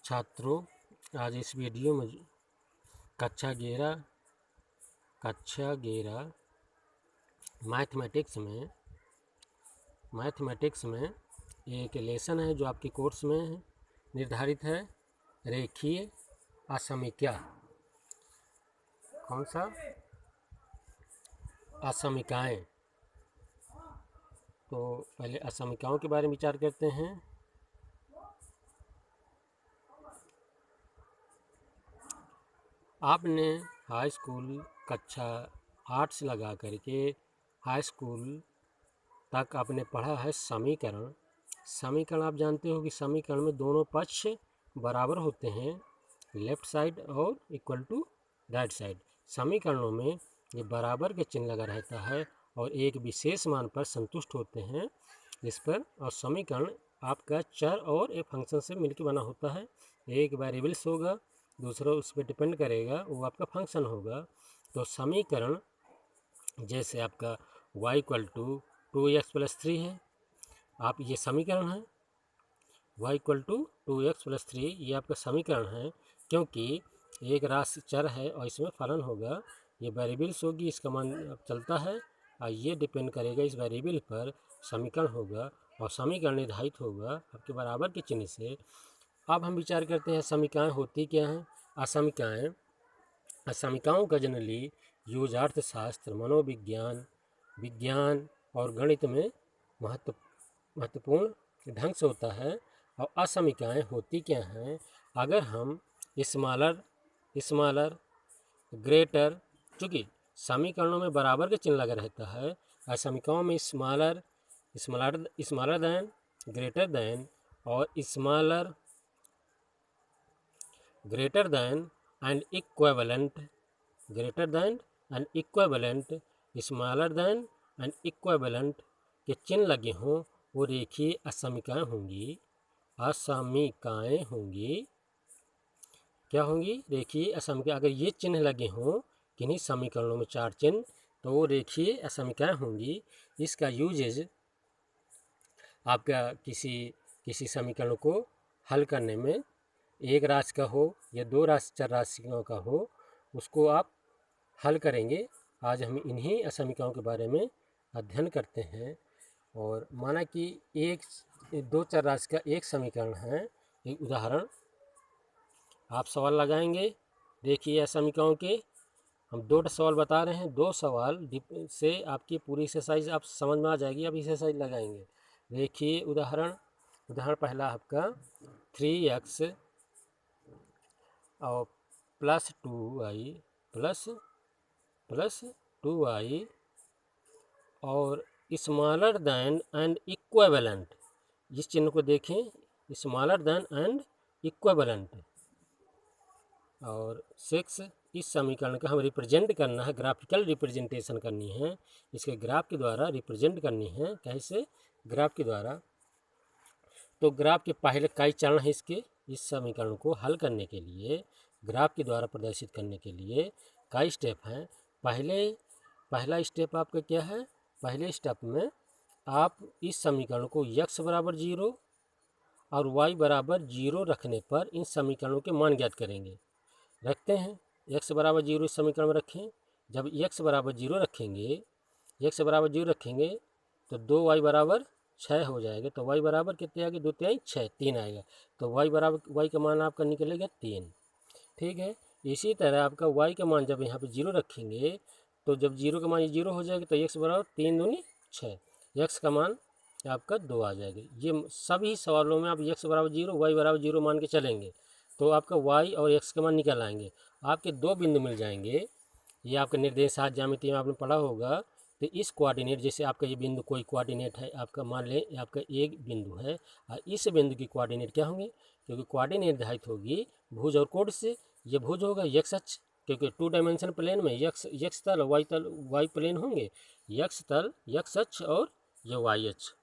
छात्रों, आज इस वीडियो में कक्षा 11 मैथमेटिक्स में एक लेसन है जो आपके कोर्स में निर्धारित है, रेखीय असमीकरण। कौन सा? असमीकरण। तो पहले असमीकरणों के बारे में विचार करते हैं। आपने हाई स्कूल कक्षा 8 से लगा करके हाई स्कूल तक आपने पढ़ा है समीकरण। समीकरण आप जानते हो कि समीकरण में दोनों पक्ष बराबर होते हैं, लेफ्ट साइड और इक्वल टू राइट साइड। समीकरणों में ये बराबर के चिन्ह लगा रहता है और एक विशेष मान पर संतुष्ट होते हैं इस पर। और समीकरण आपका चर और एक फंक्शन से मिलकर बना होता है। एक वेरिएबल्स होगा, दूसरा उस पर डिपेंड करेगा, वो आपका फंक्शन होगा। तो समीकरण जैसे आपका y = 2x + 3 है, आप ये समीकरण है। y = 2x + 3 ये आपका समीकरण है, क्योंकि एक राशि चर है और इसमें फलन होगा, ये वेरिएबल्स होगी, इसका मान चलता है और ये डिपेंड करेगा इस वेरिएबल पर। समीकरण होगा और समीकरण निर्धारित होगा आपके बराबर के चिन्ह से। अब हम विचार करते हैं समीकरण होती क्या हैं। असमीकरणों का जनरली यूज अर्थशास्त्र, मनोविज्ञान, विज्ञान और गणित में महत्वपूर्ण ढंग से होता है। और असमीकरण होती क्या हैं? अगर हम स्मॉलर ग्रेटर, चूँकि समीकरणों में बराबर के चिन्ह लगा रहता है, असमीकरणों में स्मॉलर दैन, ग्रेटर दैन और smaller greater than and equivalent, smaller than and equivalent के चिन्ह लगे हों, वो रेखीय असमीकरण होंगी। क्या होंगी? रेखीय असमीकरण। अगर ये चिन्ह लगे हों किन्हीं समीकरणों में, 4 चिन्ह, तो वो रेखीय असमीकरण होंगी। इसका यूजेज आपका किसी समीकरण को हल करने में, एक राशि का हो या 2 चर राशियों का हो, उसको आप हल करेंगे। आज हम इन्हीं असमीकरणों के बारे में अध्ययन करते हैं। और माना कि 2 चर राशि का एक समीकरण है, एक उदाहरण आप सवाल लगाएंगे। देखिए समीकरणों के हम 2 सवाल बता रहे हैं। 2 सवाल से आपकी पूरी एक्सरसाइज आप समझ में आ जाएगी। आप एक्सरसाइज लगाएंगे। देखिए उदाहरण पहला आपका 3x और +2y और स्मॉलर दैन एंड इक्विवेलेंट। इस चिन्ह को देखें, स्मॉलर दैन एंड इक्विवेलेंट। और 6, इस समीकरण का हम रिप्रेजेंट करना है, ग्राफिकल रिप्रेजेंटेशन करनी है, इसके ग्राफ के द्वारा रिप्रेजेंट करनी है। कैसे? ग्राफ के द्वारा। तो ग्राफ के पहले कई चरण है इसके, इस समीकरण को हल करने के लिए, ग्राफ के द्वारा प्रदर्शित करने के लिए कई स्टेप हैं। पहला स्टेप आपका क्या है? पहले स्टेप में आप इस समीकरण को x = 0 और y = 0 रखने पर इन समीकरणों के मान ज्ञात करेंगे। रखते हैं x = 0 इस समीकरण में रखें। जब x = 0 रखेंगे तो 2y = 6 हो जाएगा। तो y बराबर कितने आएगा? 2 × 6 3 आएगा। तो y का मान आपका निकलेगा 3। ठीक है। इसी तरह आपका y का मान जब यहाँ पे 0 रखेंगे, तो जब 0 का मान 0 हो जाएगा तो x = 3 दूनी 6, x का मान आपका 2 आ जाएगा। ये सभी सवालों में आप x = 0 y = 0 मान के चलेंगे तो आपका y और x का मान निकल आएंगे। आपके 2 बिंदु मिल जाएंगे। ये आपका निर्देशांक ज्यामिति में आपने पढ़ा होगा। तो इस कोऑर्डिनेट, जैसे आपका ये बिंदु कोई कोऑर्डिनेट है, आपका मान लें आपका एक बिंदु है और इस बिंदु की कोऑर्डिनेट क्या होंगे? क्योंकि कोऑर्डिनेट निर्धारित होगी भुज और कोण से। ये भुज होगा x अक्ष, क्योंकि 2 डायमेंशन प्लेन में x तल y प्लेन होंगे, x तल x अक्ष और ये y अक्ष।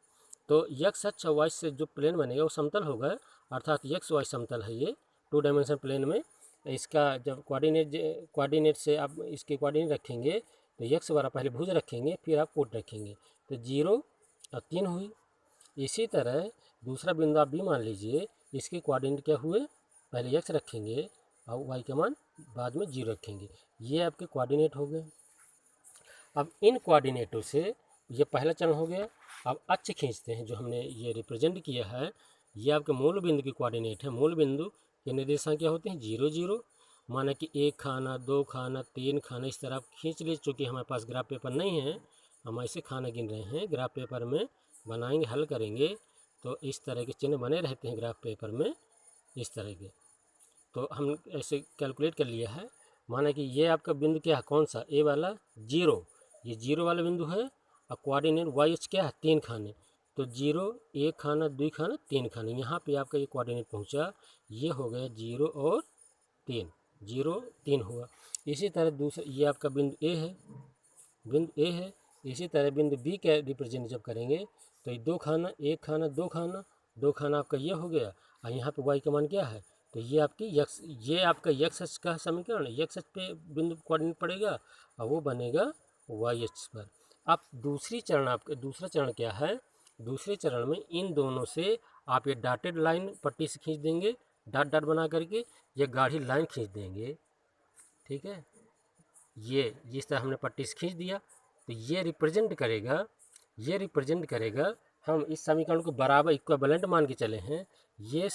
तो x अक्ष और y से जो प्लेन बनेगा वो समतल होगा, अर्थात x y समतल है। ये 2 डायमेंशन प्लेन में इसका जब कोऑर्डिनेट से आप इसके कोऑर्डिनेट रखेंगे तो x बराबर पहले भुज रखेंगे, फिर आप कोण रखेंगे, तो 0 और 3 हुई। इसी तरह दूसरा बिंदु आप भी मान लीजिए, इसके कोऑर्डिनेट क्या हुए? पहले x रखेंगे और y का मान बाद में 0 रखेंगे। ये आपके कोऑर्डिनेट हो गए। अब इन कोऑर्डिनेटों से ये पहला चरण हो गया। अब अक्ष खींचते हैं, जो हमने ये रिप्रेजेंट किया है, ये आपके मूल बिंदु की कोऑर्डिनेट है। मूल बिंदु के निर्देशांक क्या होते हैं? 0 0। माना कि 1 खाना, 2 खाना, 3 खाना, इस तरह आप खींच लीजिए। चूँकि हमारे पास ग्राफ पेपर नहीं है, हम ऐसे खाना गिन रहे हैं। ग्राफ पेपर में बनाएंगे, हल करेंगे तो इस तरह के चिन्ह बने रहते हैं ग्राफ पेपर में, इस तरह के। तो हम ऐसे कैलकुलेट कर लिया है। माना कि ये आपका बिंदु क्या है, कौन सा? ए वाला 0, ये 0 वाला बिंदु है। और कोऑर्डिनेट वाई एच क्या है? 3 खाने। तो 0 1 खाना, 2 खाना, 3 खाने, यहाँ पे आपका ये कोऑर्डिनेट पहुँचा। ये हो गया 0 और 3, 0 3 हुआ। इसी तरह दूसरा ये आपका बिंदु ए है, बिंदु ए है। इसी तरह बिंदु बी का रिप्रेजेंट जब करेंगे तो ये 2 खाना, 1 खाना, 2 खाना, 2 खाना आपका ये हो गया। और यहाँ पे वाई का मान क्या है? तो ये आपकी यक्स, ये आपका यक्स अक्ष का समीकरण है। यक्स अक्ष पे बिंदु कोऑर्डिनेट पड़ेगा और वो बनेगा वाई अक्ष पर। अब दूसरा चरण क्या है? दूसरे चरण में इन दोनों से आप ये डॉटेड लाइन पट्टी से खींच देंगे, डॉट डॉट बना करके ये गाढ़ी लाइन खींच देंगे। ठीक है, ये जिस तरह हमने पट्टी से खींच दिया तो ये रिप्रेजेंट करेगा, हम इस समीकरण को बराबर इक्विवेलेंट मान के चले हैं। ये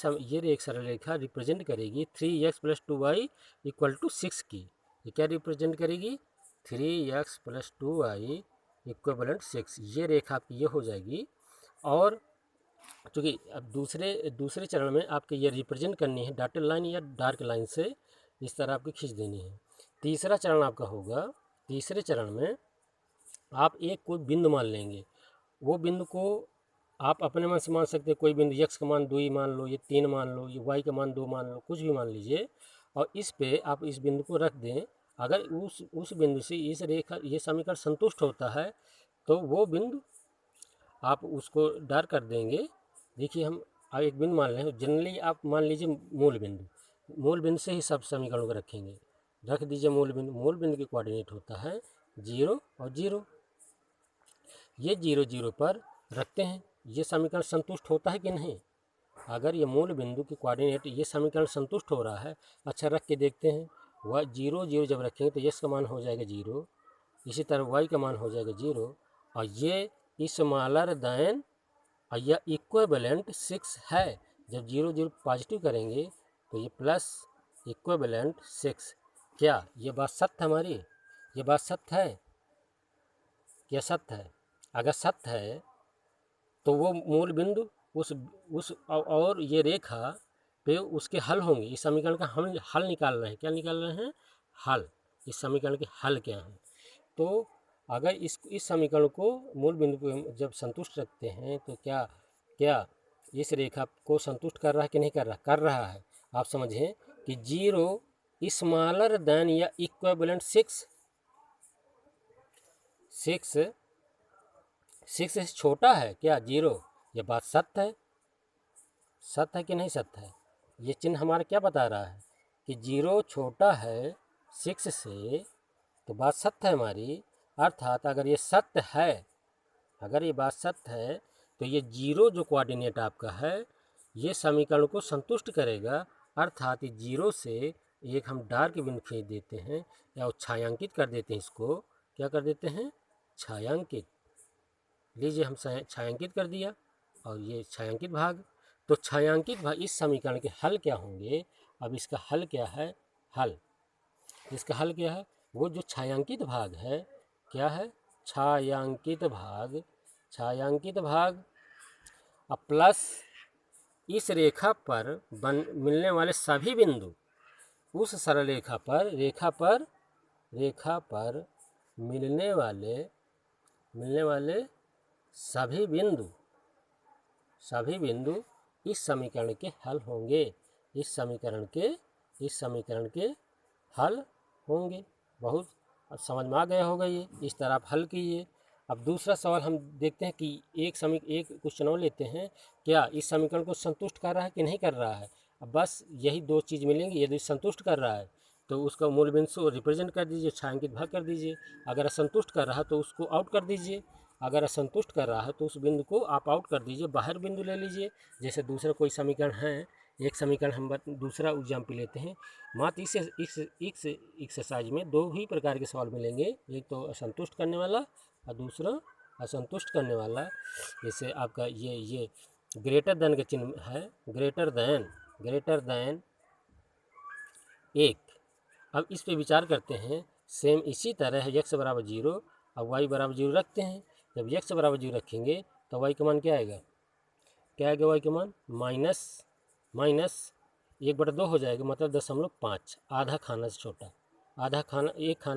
एक सरल रेखा रिप्रेजेंट करेगी 3x + 2y = 6 की। ये क्या रिप्रेजेंट करेगी? 3x + 2y = 6। ये रेखा आपकी ये हो जाएगी। और चूँकि अब दूसरे चरण में आपके ये रिप्रेजेंट करनी है डॉटेड लाइन या डार्क लाइन से, इस तरह आपको खींच देनी है। तीसरा चरण आपका होगा। तीसरे चरण में आप एक कोई बिंदु मान लेंगे। वो बिंदु को आप अपने मन से मान सकते हैं। कोई बिंदु x का मान 2 ही मान लो, ये 3 मान लो, ये y का मान 2 मान लो, कुछ भी मान लीजिए। और इस पे आप इस बिंदु को रख दें। अगर उस बिंदु से इस रेखा ये समीकरण संतुष्ट होता है तो वो बिंदु आप उसको डार कर देंगे। देखिए हम एक बिंदु मान लें। जनरली आप मान लीजिए मूल बिंदु से ही सब समीकरणों को रखेंगे। रख दीजिए मूल बिंदु की कोऑर्डिनेट होता है 0 और 0। ये 0 0 पर रखते हैं। ये समीकरण संतुष्ट होता है कि नहीं? अगर ये मूल बिंदु की कोऑर्डिनेट ये समीकरण संतुष्ट हो रहा है, अच्छा रख के देखते हैं। वह 0 0 जब रखेंगे तो यस का मान हो जाएगा 0, इसी तरह वाई का मान हो जाएगा 0। और ये स्मॉलर देन या इक्विवेलेंट 6 है। जब 0 0 पॉजिटिव करेंगे तो ये प्लस इक्विवेलेंट 6। क्या ये बात सत्य है हमारी? ये बात सत्य है? क्या सत्य है? अगर सत्य है तो वो मूल बिंदु उस और ये रेखा पे उसके हल होंगे। इस समीकरण का हम हल निकाल रहे हैं। क्या निकाल रहे हैं? हल। इस समीकरण के हल क्या हैं? तो अगर इस समीकरण को मूल बिंदु पे जब संतुष्ट रखते हैं तो क्या इस रेखा को संतुष्ट कर रहा है कि नहीं कर रहा? कर रहा है। आप समझें कि 0 स्मॉलर देन या इक्विवेलेंट 6 से छोटा है क्या 0? ये बात सत्य है? सत्य है कि नहीं सत्य है? ये चिन्ह हमारा क्या बता रहा है कि 0 छोटा है 6 से, तो बात सत्य है हमारी। अर्थात अगर ये सत्य है, अगर ये बात सत्य है तो ये 0 जो कोऑर्डिनेट आपका है ये समीकरण को संतुष्ट करेगा। अर्थात ये 0 से एक हम डार्क बिंदु खींच देते हैं या छायांकित कर देते हैं। इसको क्या कर देते हैं? छायांकित। लीजिए हम छायांकित कर दिया और ये छायांकित भाग। तो छायांकित भाग इस समीकरण के हल क्या होंगे? अब इसका हल क्या है? इसका हल क्या है? वो जो छायांकित भाग है, क्या है? छायांकित भाग अब प्लस इस रेखा पर मिलने वाले सभी बिंदु, उस सरल रेखा पर मिलने वाले सभी बिंदु इस समीकरण के हल होंगे। इस समीकरण के हल होंगे। बहुत समझ में आ गया होगा ये। इस तरह आप हल कीजिए। अब दूसरा सवाल हम देखते हैं कि एक क्वेश्चन और लेते हैं। क्या इस समीकरण को संतुष्ट कर रहा है कि नहीं कर रहा है? अब बस यही 2 चीज़ मिलेंगी। यदि संतुष्ट कर रहा है तो उसका मूल बिंदु रिप्रेजेंट कर दीजिए, छायांकित भाग कर दीजिए। अगर असंतुष्ट कर रहा है तो उसको आउट कर दीजिए। अगर असंतुष्ट कर रहा है तो उस बिंदु को आप आउट कर दीजिए, बाहर बिंदु ले लीजिए। जैसे दूसरा कोई समीकरण है एक समीकरण हम दूसरा एग्जाम्पल लेते हैं। मात्र इस एक्सरसाइज में दो ही प्रकार के सवाल मिलेंगे, एक तो असंतुष्ट करने वाला और दूसरा असंतुष्ट करने वाला। जैसे आपका ये ग्रेटर देन का चिन्ह है, ग्रेटर देन एक। अब इस पे विचार करते हैं। सेम इसी तरह x बराबर 0 और y बराबर 0 रखते हैं। जब x बराबर 0 रखेंगे तो y का मान क्या आएगा, y का मान माइनस 1/2 हो जाएगा, मतलब 0.5, आधा खाना से छोटा। आधा खाना, एक खाना